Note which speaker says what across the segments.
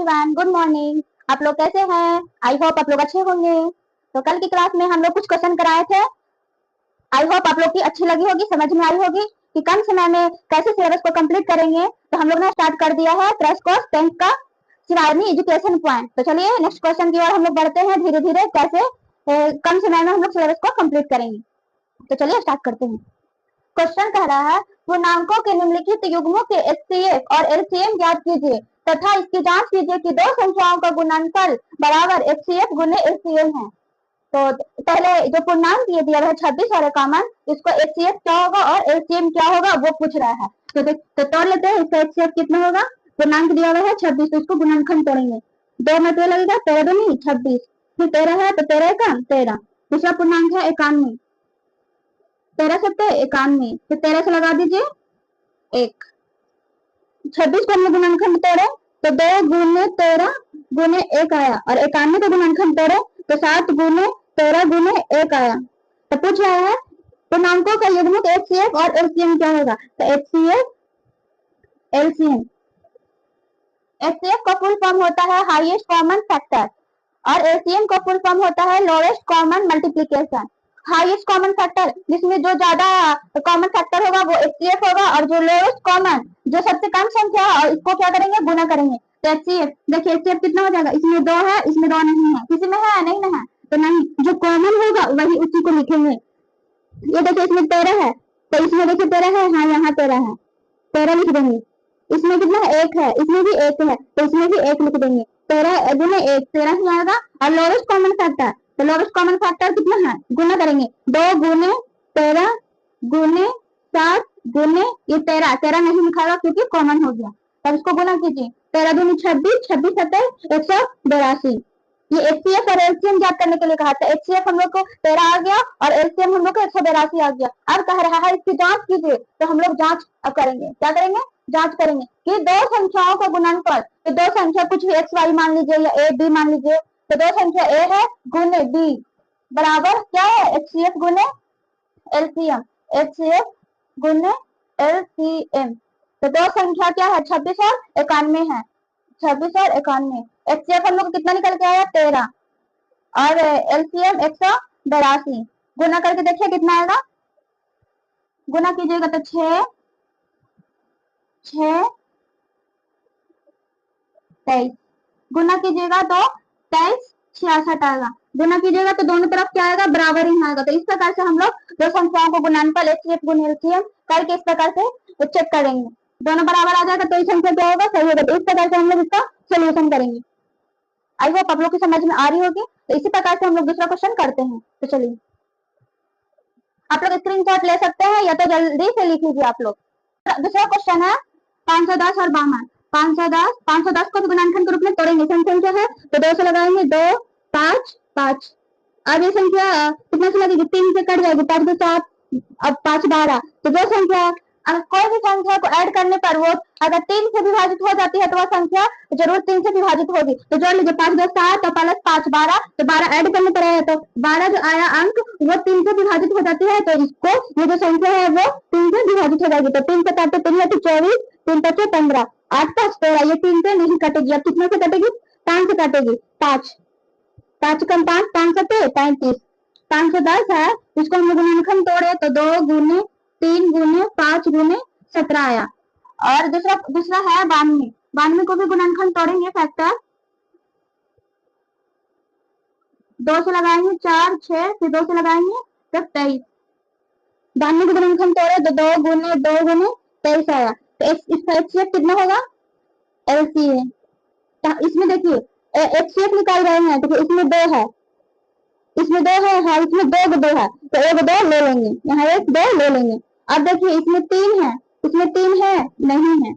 Speaker 1: Everyone, good morning. आप लोग कैसे हैं? आई होप आप लोग अच्छे होंगे। तो कल की क्लास में हम लोग कुछ क्वेश्चन कराए थे। आई होप आप लोग की अच्छी लगी होगी, समझ में आई होगी कि कम समय में कैसे सिलेबस को कंप्लीट करेंगे। तो हम लोग ने स्टार्ट कर दिया है क्रैश कोर्स 10th का शिवानी एजुकेशन पॉइंट। तो चलिए नेक्स्ट क्वेश्चन की ओर हम लोग बढ़ते हैं धीरे धीरे, कैसे कम समय में हम लोग सिलेबस को कंप्लीट करेंगे। तो चलिए स्टार्ट करते हैं। क्वेश्चन कह रहा है पूर्णांकों के निम्नलिखित युग्मों के एचसीएफ और एलसीएम ज्ञात कीजिए तथा इसकी जांच कीजिए कि दो संख्याओं का गुणनफल बराबर एचसीएफ गुने एलसीएम है। तो पहले जो पूर्णांक दिए दिया है 26 और 51, इसको एचसीएफ क्या होगा और एलसीएम क्या होगा वो पूछ रहा है। तो तोड़ लेते हैं, इसका एचसीएफ कितना होगा। पूर्णांक दिया हुआ है 26, तो इसको गुणनखंड तोड़ेंगे। 2 में 2 लगेगा, 13 दूनी 26, फिर 13 है तो 13 का 13। दूसरा पूर्णांक है 91, 13 सत्ते 91, तो 13 से लगा दीजिए 1। 26 को हमने गुणनखंड तोड़े तो 2 गुने 13 गुने 1 आया, और 91 को गुणनखंड तोड़े तो 7 गुने 13 गुने 1 आया। तो पूछ रहा है पूर्णांकों का युग्म एचसीएफ और एलसीएम क्या होगा। तो एचसीएफ एलसीएम, एचसीएफ का फुल फॉर्म होता है हाईएस्ट कॉमन फैक्टर और एलसीएम का फुल फॉर्म होता है lowest common multiplication. Highest common factor जिसमें जो ज्यादा कॉमन फैक्टर होगा वो एचसीएफ होगा, और जो लोएस्ट कॉमन जो सबसे कम संख्या है और इसको क्या करेंगे, गुना करेंगे। तो एचसीएफ देखिए, एचसीएफ कितना हो जाएगा, इसमें 2 है, इसमें 2 नहीं है, किसी में है नहीं ना है, तो नहीं, जो कॉमन होगा वही उसी को लिखेंगे। ये देखिए इसमें 13 है, तो इसमें देखिए 13 है, हाँ यहाँ 13 है, 13 लिख देंगे। इसमें कितना है, 1 है, इसमें भी 1 है, तो इसमें भी 1 लिख देंगे। 13 गुने 1 13 ही आएगा। और लोएस्ट कॉमन फैक्टर, तो लोएस्ट कॉमन फैक्टर कितना है, गुना करेंगे। 2 गुने 13 गुने 7 गुने ये 13, 13 नहीं लिखाएगा क्योंकि कॉमन हो गया, तब इसको गुना कीजिए। 13 दूनी 26, 26 सत्तर 182। ये एचसीएफ और एलसीएम ज्ञात करने के लिए कहा था। एचसीएफ हम लोग को 13 आ गया और एलसीएम हम लोग को 182 आ गया। अब कह रहा है इसकी जांच कीजिए, तो हम लोग जांच करेंगे। क्या करेंगे, जांच करेंगे कि दो संख्याओं का गुणनफल, तो दो संख्या कुछ भी एक्स वाई मान लीजिए या ए बी मान लीजिए, तो दो संख्या ए है गुने बी बराबर क्या है, एचसीएफ गुने एलसीएम, एचसीएफ गुने एलसीएम। तो दो संख्या क्या है, 26 और 91 है, 26 और 91। एचसीएफ हम लोग कितना निकल के आया, 13, और एलसीएम 182। गुना करके देखिए कितना आएगा, गुना कीजिएगा तो 6 6 23, गुना कीजिएगा तो 23 66 आएगा। गुना कीजिएगा तो दोनों तरफ क्या आएगा, बराबर ही आएगा। तो इस प्रकार से हम लोग दो संख्याओं को गुणनफल एचसीएफ गुने एलसीएम करके इस प्रकार से चेक करेंगे। दोनों बराबर आ जाएगा तो ये संख्या क्या होगा, सही होगा। तो इस प्रकार से हम लोग इसका सोल्यूशन करेंगे। आई होप आप लोग की समझ में आ रही होगी। तो इसी प्रकार से हम लोग दूसरा क्वेश्चन करते हैं। तो चलिए आप लोग स्क्रीनशॉट ले सकते हैं या तो जल्दी से लिख लीजिए आप लोग। दूसरा क्वेश्चन है 510 और 52। 510 को भी गुणनखंड के रूप में तोड़ेंगे। संख्या है तो 2 से लगाएंगे, 2 5 5। अब ये संख्या कितना से लगेगी, 3 से कट जाएगी, 5 2 7, अब 5 12। तो जो संख्या कोई भी संख्या को ऐड करने पर वो अगर 3 से विभाजित हो जाती है तो वह संख्या जरूर 3 से विभाजित होगी। तो जोड़ लीजिए, 5 2 7 और प्लस 5 12, तो 12 ऐड करने पर आया, तो 12 जो आया अंक वो 3 से विभाजित हो जाती है, तो इसको ये जो संख्या है वो 3 से विभाजित हो जाएगी। तो 3 से काटे 3 है तो 24, 3 5 15, 8 5 13, ये 3 से नहीं कटेगी। अब कितने से कटेगी, 5 से कटेगी। 5 5 कम 5 5 7 35। 510 है, इसको हम गुणनखंड तोड़े तो 2 गुने 3 गुने 5 गुने 17 आया। और दूसरा है 92। 92 को भी गुणनखंड तोड़ेंगे फैक्टर, 2 से लगाएंगे 4 6, फिर 2 से लगाएंगे तो 23। 92 को गुणनखंड तोड़े तो 2 गुने 23 आया। तो इसका एचसीएफ कितना होगा, एलसीएम। इसमें देखिए एचसीएफ निकाल रहे हैं तो इसमें 2 है, इसमें 2 है, हाँ इसमें 2 है, तो 1 2 ले लेंगे, यहाँ 1 2 ले लेंगे। अब देखिए इसमें 3 है, इसमें 3 है नहीं है,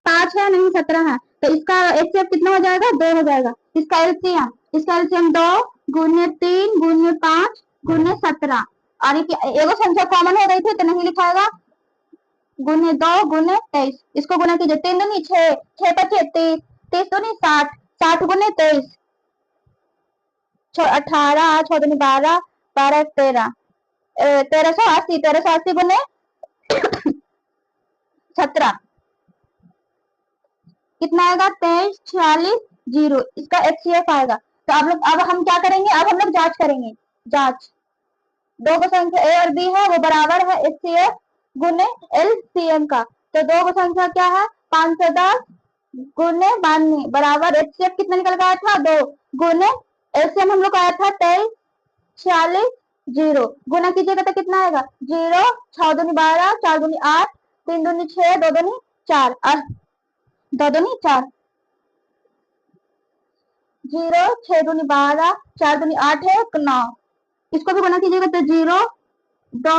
Speaker 1: 5 है नहीं 17 है, तो इसका एचसीएफ कितना हो जाएगा, 2 हो जाएगा। इसका एलसीएम 2 गुने 3 गुने 5 गुने 17। और एगो संख्या कॉमन हो गई थी तो नहीं लिखाएगा, गुने 2 गुने 23। इसको गुना कीजिए, 3 दूनी 6, 6 5 30, 30 दूनी 60, 60 गुने 23, 18, 6 दूनी 12, 12 13, 1380, 1380 गुने 17 कितना आएगा, 23 46 0, इसका HCF आएगा। तो अब हम क्या करेंगे, अब हम लोग जांच करेंगे। जांच, दो को संख्या A और B है, वो बराबर है HCF गुने LCM का। तो दो को संख्या क्या है, 510 गुने 92 बराबर HCF कितना निकल गया था, 2 गुने LCM हम लोग आया था 23 46 0, गुना कीजिएगा तो कितना आएगा, 0 6 दूनी 12 4 दूनी 8 3 दूनी 6 2 दूनी 4 और 2 दूनी 4, 0 6 दूनी 12 4 दूनी 8 है 9, इसको भी गुना कीजिएगा तो 0 2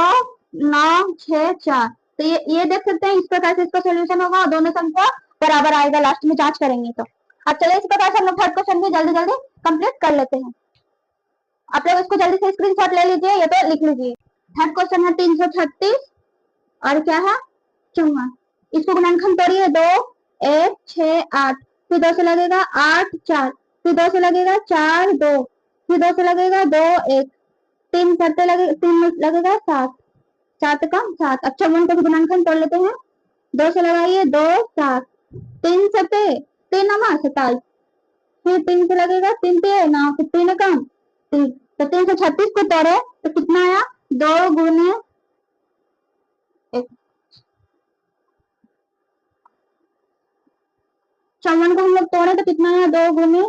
Speaker 1: 9 6 4। तो ये देख सकते हैं इस प्रकार से इसका सोल्यूशन होगा और दोनों संख्या बराबर आएगा। लास्ट में जांच करेंगे तो अब चलिए इस प्रकार से हम लोग थर्ड क्वेश्चन भी जल्दी जल्दी कंप्लीट कर लेते हैं। आप लोग इसको जल्दी से स्क्रीनशॉट ले लीजिए या तो लिख लीजिए। थर्ड क्वेश्चन है 336 और क्या है 54, इसको गुणनखंड तोड़िए 2 1 6 8, फिर 2 से लगेगा 8 4, फिर 2 से लगेगा 4 2, फिर 2 से लगेगा 2 1, 3 करते लगे 3 लगेगा 7 7 का 7। अब 54 को गुणनखंड तोड़ लेते हैं, 2 से लगाइए 2 7, 3 सते 3 नमा 27, फिर 3 से लगेगा 3 पे 9, फिर 3 कम 3, तो 336 को तोड़े तो कितना आया 2 गुने 1। 54 को हम लोग तोड़े तो कितना आया 2 गुने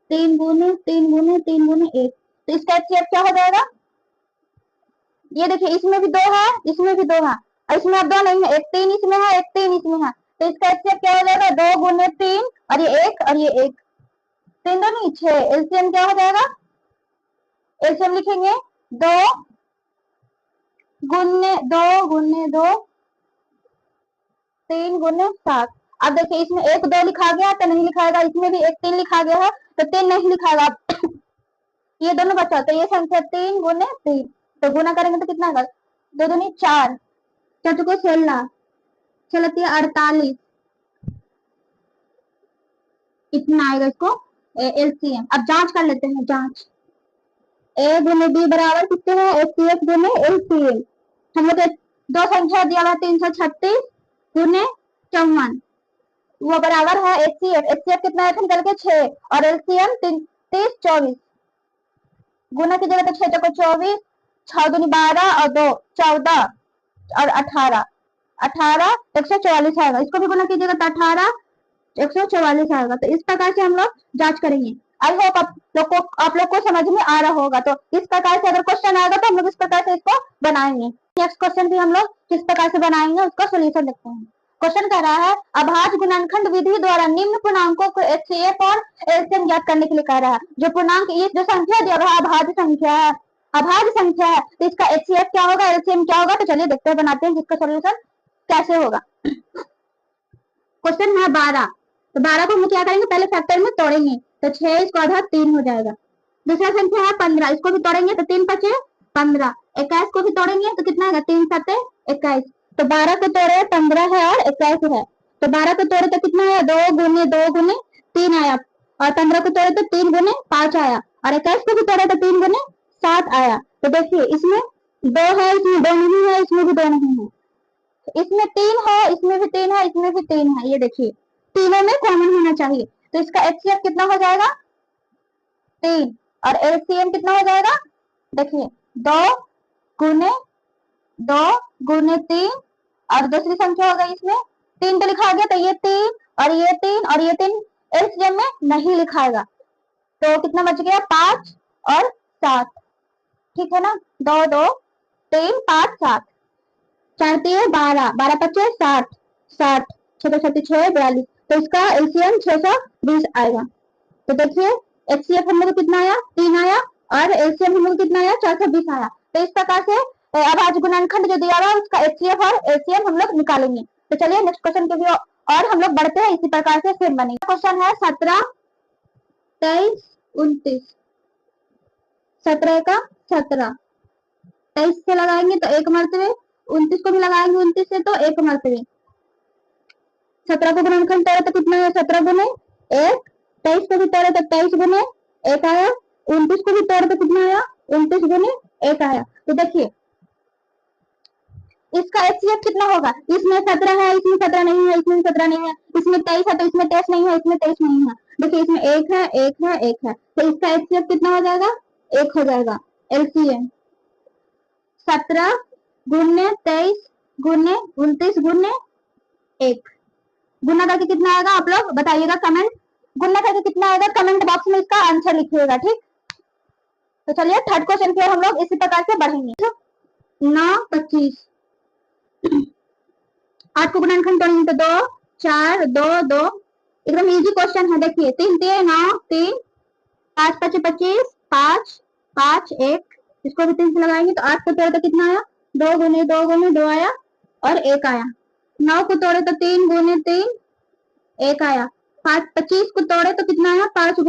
Speaker 1: 3 गुने 3 गुने 3 गुने 1। तो इसका HCF क्या हो जाएगा, ये देखिए इसमें भी 2 है इसमें भी 2 है और इसमें अब 2 नहीं है, एक 3 इसमें है एक 3 इसमें है। तो इसका HCF क्या हो जाएगा 2 गुने 3 और ये 1 और ये 1, 3 2 नहीं 6। LCM क्या हो जाएगा, LCM लिखेंगे 2 गुने 2 3 गुने 7। अब देखिए इसमें 1 2 लिखा गया तो नहीं लिखाएगा, इसमें भी 1 3 लिखा गया है तो 3 नहीं लिखाएगा। ये दोनों बचा तो ये संख्या 3 गुने 3, तो गुना करेंगे तो कितना आएगा 2 दूनी 4 4 को 16 16 48, इतना आएगा इसको LCM। अब जांच कर लेते हैं, जांच A गुने B बराबर कितने है HCF गुने LCM। हम लोग दो संख्या दिया हुआ 336 गुने 54, वो बराबर है HCF कितना है निकल के 6 और LCM 30 24, गुना की जगह तो 6 को 24 6 दूनी 12 और 2 14 और 18 18 144 आएगा। इसको भी गुना कीजिएगा तो 18 144 आएगा। तो इस प्रकार से हम लोग जांच करेंगे। आई होप आप लोग को समझ में आ रहा होगा। तो इस प्रकार से अगर क्वेश्चन आएगा तो हम लोग इस प्रकार से इसको बनाएंगे। नेक्स्ट क्वेश्चन भी हम लोग किस प्रकार से बनाएंगे उसका सोल्यूशन देखते हैं। क्वेश्चन कह रहा है अभाज्य गुणनखंड विधि द्वारा निम्न पूर्णांकों को HCF और LCM ज्ञात करने के लिए कह रहा है। जो पूर्णांक ये जो संख्या दिया हुआ है अभाज्य संख्या है, अभाज्य संख्या है, तो इसका HCF क्या होगा LCM क्या होगा। तो चलिए देखते हैं बनाते हैं जिसका सोल्यूशन कैसे होगा। क्वेश्चन है 12, तो 12 को हम क्या करेंगे पहले फैक्टर में तोड़ेंगे तो 6 इसको आधा 3 हो जाएगा। दूसरा संख्या है 15, इसको भी तोड़ेंगे तो 3 5 15। 21 को भी तोड़ेंगे तो कितना आएगा 3 7 21। तो 12 को तोड़े 15 है और 21 है, तो 12 को तोड़े तो कितना आया 2 गुने 3 आया और 15 को तोड़े तो 3 गुने 5 आया और 21 को भी तोड़े तो 3 गुने 7 आया। तो देखिए इसमें 2 है इसमें 2 नहीं है इसमें भी 2 नहीं है, इसमें 3 है इसमें भी 3 है इसमें भी 3 है, ये देखिए तीनों में कॉमन होना चाहिए। तो इसका HCF कितना हो जाएगा 3 और LCM कितना हो जाएगा, देखिए 2 गुने 3 और दूसरी संख्या हो गई इसमें 3 तो लिखा गया तो ये 3 और ये 3 और ये 3 LCM में नहीं लिखाएगा। तो कितना बच गया 5 और 7, ठीक है ना। 2 2 3 5 7 4 3 12 12 25 60 60 6 36 42, तो इसका LCM 620 आएगा। तो देखिए HCF हम लोग कितना आया 3 आया और LCM हम लोग कितना आया 420 आया। तो इस प्रकार से अभाज्य गुणनखंड जो दिया हुआ है उसका HCF और LCM हम लोग निकालेंगे। तो चलिए नेक्स्ट क्वेश्चन के भी और हम लोग बढ़ते हैं, इसी प्रकार से फिर बनेगा। क्वेश्चन है 17 23 29, 17 का 17, 23 से लगाएंगे तो 1 मरतबे, 29 को भी लगाएंगे 29 से तो 1 मरतबे। 17 को गुणनखंड तोड़े तो कितना है 17 गुने 1, 23 को भी तोड़े तो 23 गुने 1 आया, 29 को भी तोड़े तो कितना आया 29 गुने 1 आया। तो देखिए इसका एचसीएफ कितना होगा? इसमें 17 है, इसमें 17 नहीं है, इसमें 17 नहीं है, इसमें 23 है तो इसमें 23 नहीं है, इसमें 23 नहीं है। देखिए इसमें एक है, एक है, एक है, तो इसका एचसीएफ कितना हो जाएगा? 1 हो जाएगा। एलसीएम 17 गुने 23 गुने 29 गुने 1 गुना करके कितना आएगा? आप लोग बताइएगा कमेंट, गुना करके कितना आएगा कमेंट बॉक्स में इसका आंसर लिखिएगा, ठीक। तो चलिए थर्ड क्वेश्चन की ओर हम लोग इसी प्रकार से बढ़ेंगे। 9 25 8 को गुणनखंड करेंगे तो 2 4 2 2 एकदम इजी क्वेश्चन है। देखिए 3 3 9 3 5 5 25 5 5 1 इसको भी 3 से लगाएंगे तो 8 को तोड़े तो कितना आया? 2 गुने 2 गुने 2 आया और 1 आया। 9 को तोड़े तो 3 गुने 3 1 आया। 5 25 को तोड़े तो कितना आया? 5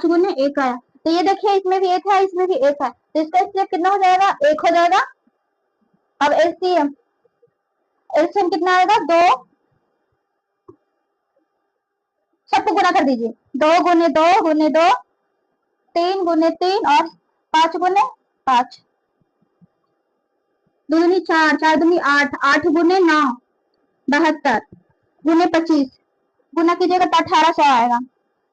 Speaker 1: गुने 1 आया। तो ये देखिए इसमें भी 1 है, इसमें भी 1 है, तो इसका एचसीएफ कितना हो जाएगा? 1 हो जाएगा। अब एलसीएम एलसीएम कितना आएगा? 2 सबको गुना कर दीजिए। 2 गुने 2 गुने 2 3 गुने 3 और 5 गुने 5 दूनी 4 4 दूनी 8 8 गुने 9 72 गुने 25 गुना कीजिएगा तो 1800 आएगा।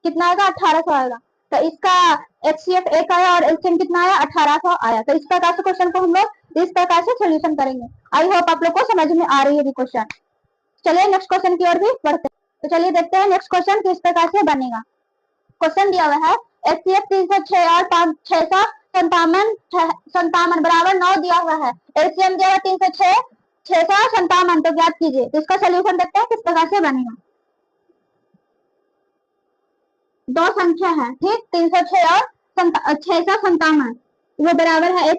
Speaker 1: कितना आएगा? 1800 आएगा। तो इसका एचसीएफ 1 आया और एलसीएम कितना आया? 1800 आया। तो इस प्रकार से क्वेश्चन को हम लोग इस प्रकार से सोल्यूशन करेंगे। आई होप आप लोग को समझ में आ रही है क्वेश्चन। चलिए नेक्स्ट क्वेश्चन की ओर भी बढ़ते हैं। तो चलिए देखते हैं नेक्स्ट क्वेश्चन किस प्रकार से बनेगा। क्वेश्चन दिया हुआ है एचसीएफ 306 और 657 बराबर 9 दिया हुआ है। एलसीएम दिया हुआ 306 657 तो ज्ञात कीजिए। तो इसका सोल्यूशन देखते हैं किस प्रकार से बनेगा। दो संख्या है, ठीक, 306 और 657 वो बराबर है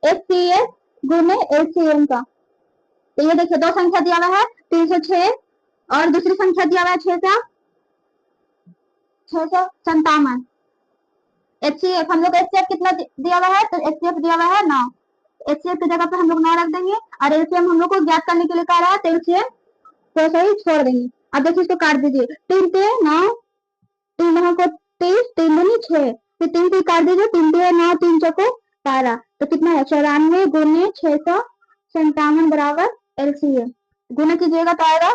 Speaker 1: एचसीएफ गुने एलसीएम का। तो ये देखिए दो संख्या दिया हुआ है 306 और दूसरी संख्या दिया हुआ है 657। एचसीएफ हम लोग एचसीएफ कितना दिया हुआ है? तो एचसीएफ दिया हुआ है 9। एचसीएफ की जगह पे हम लोग 9 रख देंगे और एलसीएम हम लोग को ज्ञात करने के लिए कह रहा है, तो एलसीएम तो सही छोड़ देंगे। अब देखिए इसको काट दीजिए। 3 3 9 3 9 को 30 3 दूनी 6 फिर 3 3 काट दीजिए। 3 3 9 3 चौको 12 तो कितना है? 94 गुने 657 बराबर एलसीएम। गुना कीजिएगा तो आएगा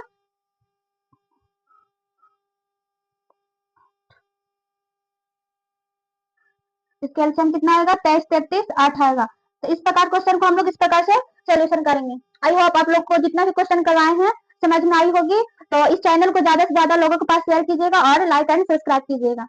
Speaker 1: इसका एलसीएम कितना आएगा? 23 33 8 आएगा। तो इस प्रकार क्वेश्चन को हम लोग इस प्रकार से सोल्यूशन करेंगे। आई होप आप लोग को जितना भी क्वेश्चन करवाए हैं समझ में आई होगी। तो इस चैनल को ज्यादा से ज्यादा लोगों के पास शेयर कीजिएगा और लाइक एंड सब्सक्राइब कीजिएगा।